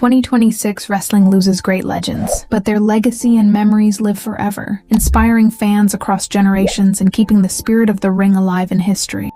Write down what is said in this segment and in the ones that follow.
2026 wrestling loses great legends, but their legacy and memories live forever, inspiring fans across generations and keeping the spirit of the ring alive in history.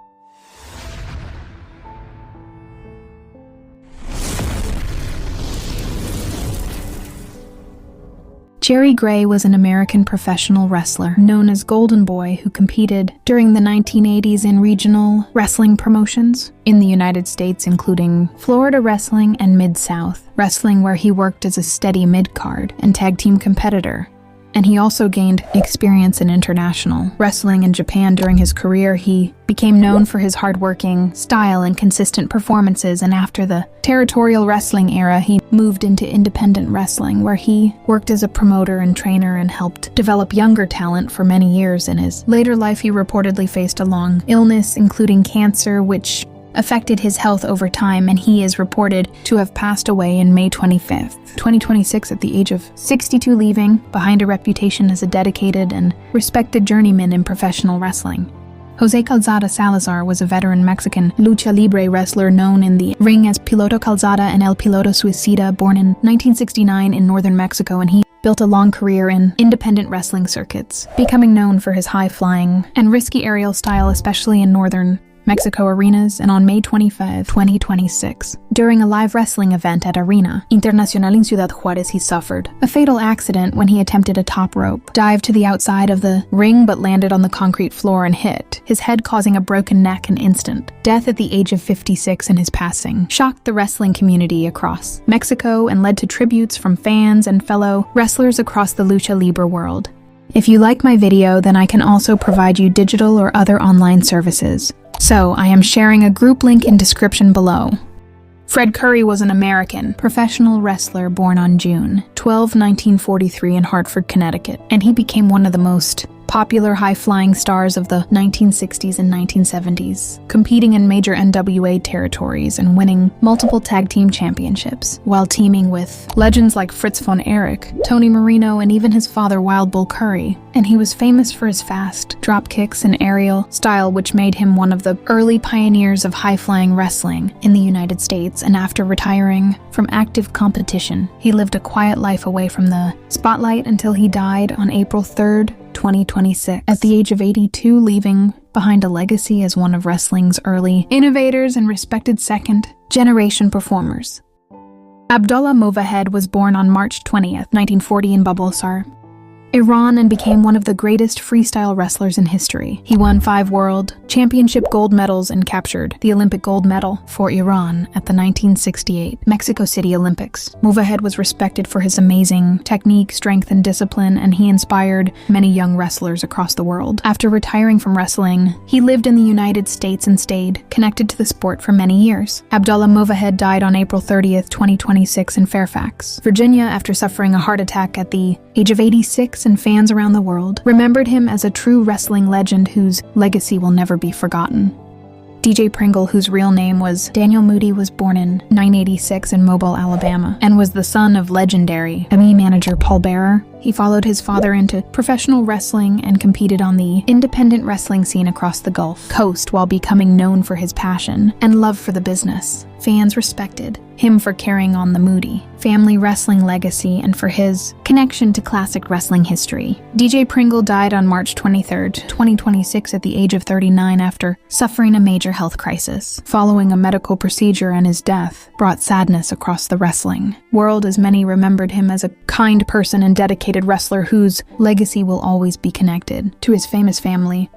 Jerry Gray was an American professional wrestler known as Golden Boy who competed during the 1980s in regional wrestling promotions in the United States, including Florida Wrestling and Mid-South Wrestling, where he worked as a steady mid-card and tag team competitor. And he also gained experience in international wrestling in Japan during his career. He became known for his hardworking style and consistent performances, and after the territorial wrestling era, he moved into independent wrestling, where he worked as a promoter and trainer and helped develop younger talent for many years. In his later life, he reportedly faced a long illness, including cancer, which affected his health over time, and he is reported to have passed away in May 25th, 2026 at the age of 62, leaving behind a reputation as a dedicated and respected journeyman in professional wrestling. Jose Calzada Salazar was a veteran Mexican lucha libre wrestler known in the ring as Piloto Calzada and El Piloto Suicida, born in 1969 in northern Mexico, and he built a long career in independent wrestling circuits, becoming known for his high-flying and risky aerial style, especially in northern Mexico arenas. And on May 25, 2026, during a live wrestling event at Arena Internacional in Ciudad Juárez, he suffered a fatal accident when he attempted a top rope dive to the outside of the ring but landed on the concrete floor and hit his head, causing a broken neck and instant death at the age of 56. And his passing shocked the wrestling community across Mexico and led to tributes from fans and fellow wrestlers across the lucha libre world. If you like my video, then I can also provide you digital or other online services. So, I am sharing a group link in description below. Fred Curry was an American professional wrestler born on June 12, 1943 in Hartford, Connecticut, and he became one of the most popular high-flying stars of the 1960s and 1970s, competing in major NWA territories and winning multiple tag team championships, while teaming with legends like Fritz von Erich, Tony Marino, and even his father Wild Bull Curry. And he was famous for his fast drop kicks and aerial style, which made him one of the early pioneers of high-flying wrestling in the United States. And after retiring from active competition, he lived a quiet life away from the spotlight until he died on April 3rd, 2026, at the age of 82, leaving behind a legacy as one of wrestling's early innovators and respected second-generation performers. Abdullah Movahed was born on March 20th, 1940 in Babulsar, Iran, and became one of the greatest freestyle wrestlers in history. He won 5 world championship gold medals and captured the Olympic gold medal for Iran at the 1968 Mexico City Olympics. Movahed was respected for his amazing technique, strength, and discipline, and he inspired many young wrestlers across the world. After retiring from wrestling, he lived in the United States and stayed connected to the sport for many years. Abdullah Movahed died on April 30th, 2026 in Fairfax, Virginia, after suffering a heart attack at the age of 86, and fans around the world remembered him as a true wrestling legend whose legacy will never be forgotten. DJ Pringle, whose real name was Daniel Moody, was born in 1986 in Mobile, Alabama, and was the son of legendary ME manager Paul Bearer. He followed his father into professional wrestling and competed on the independent wrestling scene across the Gulf Coast while becoming known for his passion and love for the business. Fans respected him for carrying on the Moody family wrestling legacy and for his connection to classic wrestling history. DJ Pringle died on March 23rd, 2026 at the age of 39 after suffering a major health crisis following a medical procedure, and his death brought sadness across the wrestling world, as many remembered him as a kind person and dedicated wrestler whose legacy will always be connected to his famous family.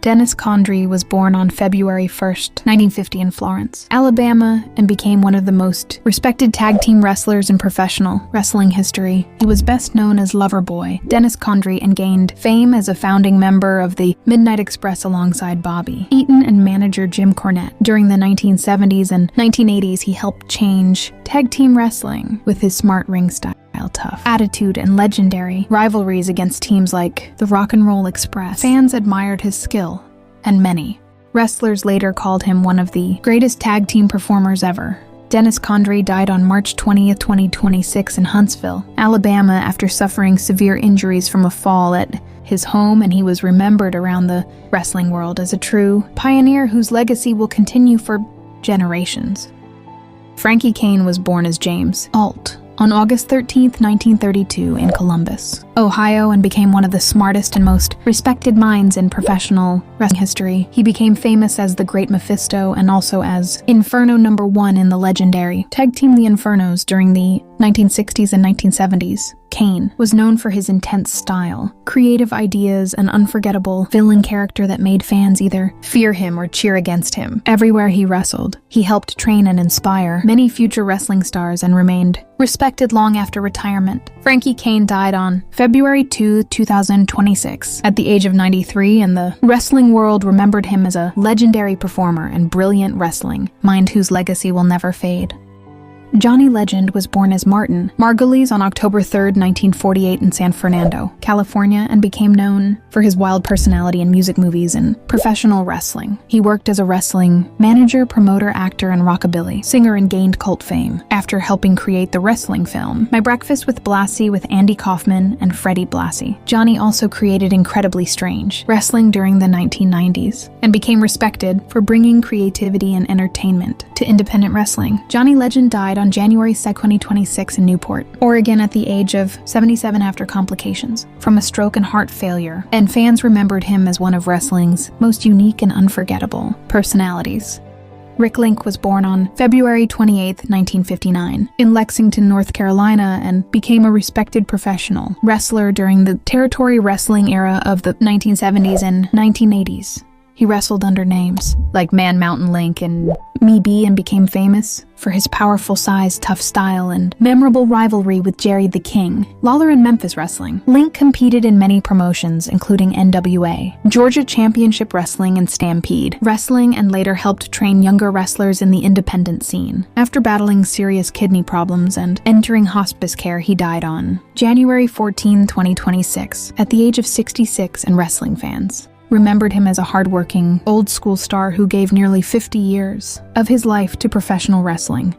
Dennis Condrey was born on February 1st, 1950 in Florence, Alabama, and became one of the most respected tag team wrestlers in professional wrestling history. He was best known as Loverboy Dennis Condrey and gained fame as a founding member of the Midnight Express alongside Bobby Eaton and manager Jim Cornette. During the 1970s and 1980s, he helped change tag team wrestling with his smart ring style, tough attitude, and legendary rivalries against teams like the Rock and Roll Express. Fans admired his skill, and many wrestlers later called him one of the greatest tag team performers ever. Dennis Condrey died on March 20th, 2026 in Huntsville, Alabama, after suffering severe injuries from a fall at his home, and he was remembered around the wrestling world as a true pioneer whose legacy will continue for generations. Frankie Kane was born as James Alt on August 13, 1932 in Columbus, Ohio, and became one of the smartest and most respected minds in professional wrestling history. He became famous as the Great Mephisto and also as Inferno number 1 in the legendary tag team The Infernos during the 1960s and 1970s. Kane was known for his intense style, creative ideas, and unforgettable villain character that made fans either fear him or cheer against him. Everywhere he wrestled, he helped train and inspire many future wrestling stars and remained respected long after retirement. Frankie Kane died on February 2, 2026, at the age of 93, and the wrestling world remembered him as a legendary performer and brilliant wrestling mind whose legacy will never fade. Johnny Legend was born as Martin Margulies on October 3, 1948 in San Fernando, California, and became known for his wild personality in music, movies, and professional wrestling. He worked as a wrestling manager, promoter, actor, and rockabilly singer and gained cult fame after helping create the wrestling film My Breakfast with Blassie with Andy Kaufman and Freddie Blassie. Johnny also created Incredibly Strange wrestling during the 1990s and became respected for bringing creativity and entertainment to independent wrestling. Johnny Legend died on January 2, 2026 in Newport, Oregon at the age of 77 after complications from a stroke and heart failure, and fans remembered him as one of wrestling's most unique and unforgettable personalities. Rick Link was born on February 28, 1959, in Lexington, North Carolina, and became a respected professional wrestler during the territory wrestling era of the 1970s and 1980s. He wrestled under names like Man Mountain Link and Me Bee and became famous for his powerful size, tough style, and memorable rivalry with Jerry the King Lawler in Memphis Wrestling. Link competed in many promotions, including NWA, Georgia Championship Wrestling, and Stampede Wrestling, and later helped train younger wrestlers in the independent scene. After battling serious kidney problems and entering hospice care, he died on January 14, 2026, at the age of 66, and wrestling fans remembered him as a hardworking, old-school star who gave nearly 50 years of his life to professional wrestling.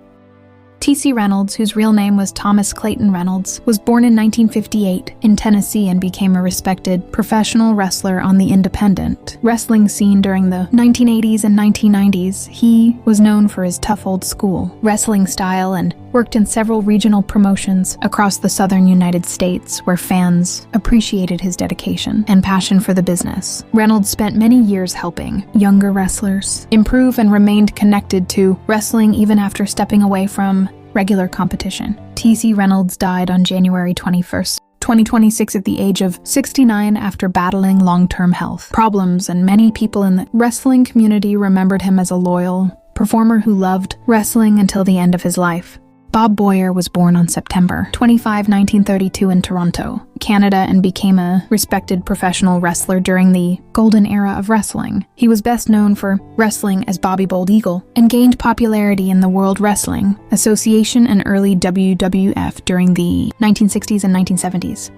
T.C. Reynolds, whose real name was Thomas Clayton Reynolds, was born in 1958 in Tennessee and became a respected professional wrestler on the independent wrestling scene during the 1980s and 1990s. He was known for his tough old-school wrestling style and worked in several regional promotions across the southern United States where fans appreciated his dedication and passion for the business. Reynolds spent many years helping younger wrestlers improve and remained connected to wrestling even after stepping away from regular competition. T.C. Reynolds died on January 21st, 2026 at the age of 69 after battling long-term health problems, and many people in the wrestling community remembered him as a loyal performer who loved wrestling until the end of his life. Bob Boyer was born on September 25, 1932 in Toronto, Canada, and became a respected professional wrestler during the golden era of wrestling. He was best known for wrestling as Bobby Bold Eagle and gained popularity in the World Wrestling Association and early WWF during the 1960s and 1970s.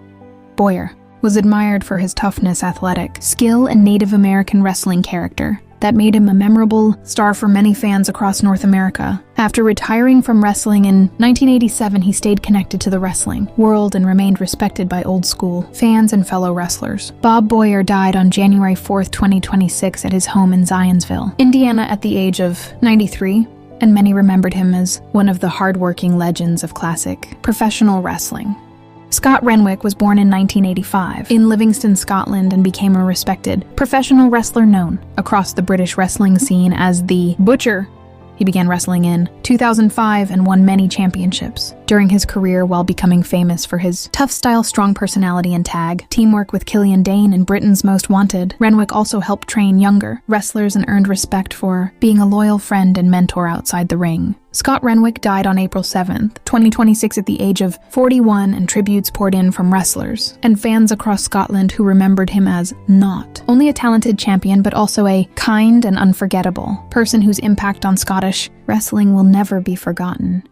Boyer was admired for his toughness, athletic skill, and Native American wrestling character that made him a memorable star for many fans across North America. After retiring from wrestling in 1987, he stayed connected to the wrestling world and remained respected by old-school fans and fellow wrestlers. Bob Boyer died on January 4, 2026 at his home in Zionsville, Indiana at the age of 93, and many remembered him as one of the hard-working legends of classic professional wrestling. Scott Renwick was born in 1985 in Livingston, Scotland, and became a respected professional wrestler known across the British wrestling scene as the Butcher. He began wrestling in 2005 and won many championships during his career while becoming famous for his tough style, strong personality, and tag teamwork with Killian Dane in Britain's Most Wanted. Renwick also helped train younger wrestlers and earned respect for being a loyal friend and mentor outside the ring. Scott Renwick died on April 7, 2026 at the age of 41, and tributes poured in from wrestlers and fans across Scotland who remembered him as not only a talented champion but also a kind and unforgettable person whose impact on Scottish wrestling will never be forgotten.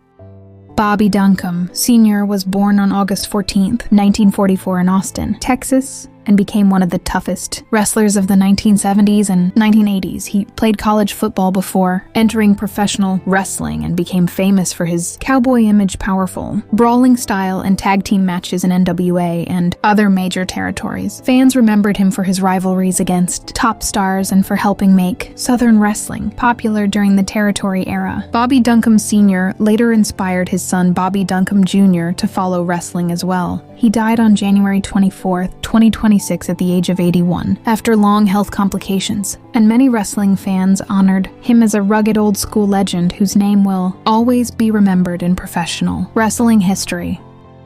Bobby Duncombe Sr. was born on August 14, 1944 in Austin, Texas, and became one of the toughest wrestlers of the 1970s and 1980s. He played college football before entering professional wrestling and became famous for his cowboy image, powerful brawling style, and tag team matches in NWA and other major territories. Fans remembered him for his rivalries against top stars and for helping make Southern wrestling popular during the territory era. Bobby Duncombe Sr. later inspired his son Bobby Duncombe Jr. to follow wrestling as well. He died on January 24, 2026 at the age of 81 after long health complications, and many wrestling fans honored him as a rugged old school legend whose name will always be remembered in professional wrestling history.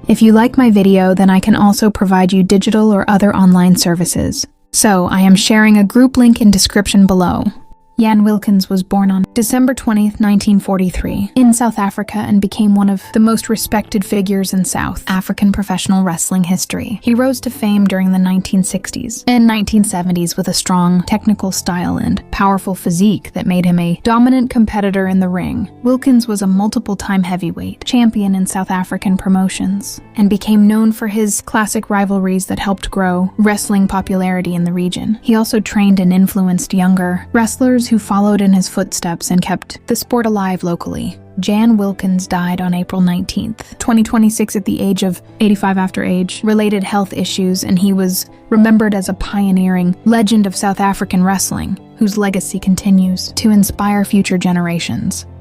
If you like my video, then I can also provide you digital or other online services. So I am sharing a group link in description below. Jan Wilkins was born on December 20th, 1943, in South Africa and became one of the most respected figures in South African professional wrestling history. He rose to fame during the 1960s and 1970s with a strong technical style and powerful physique that made him a dominant competitor in the ring. Wilkins was a multiple-time heavyweight champion in South African promotions and became known for his classic rivalries that helped grow wrestling popularity in the region. He also trained and influenced younger wrestlers who followed in his footsteps and kept the sport alive locally. Jan Wilkins died on April 19th, 2026 at the age of 85 after age-related health issues, and he was remembered as a pioneering legend of South African wrestling, whose legacy continues to inspire future generations.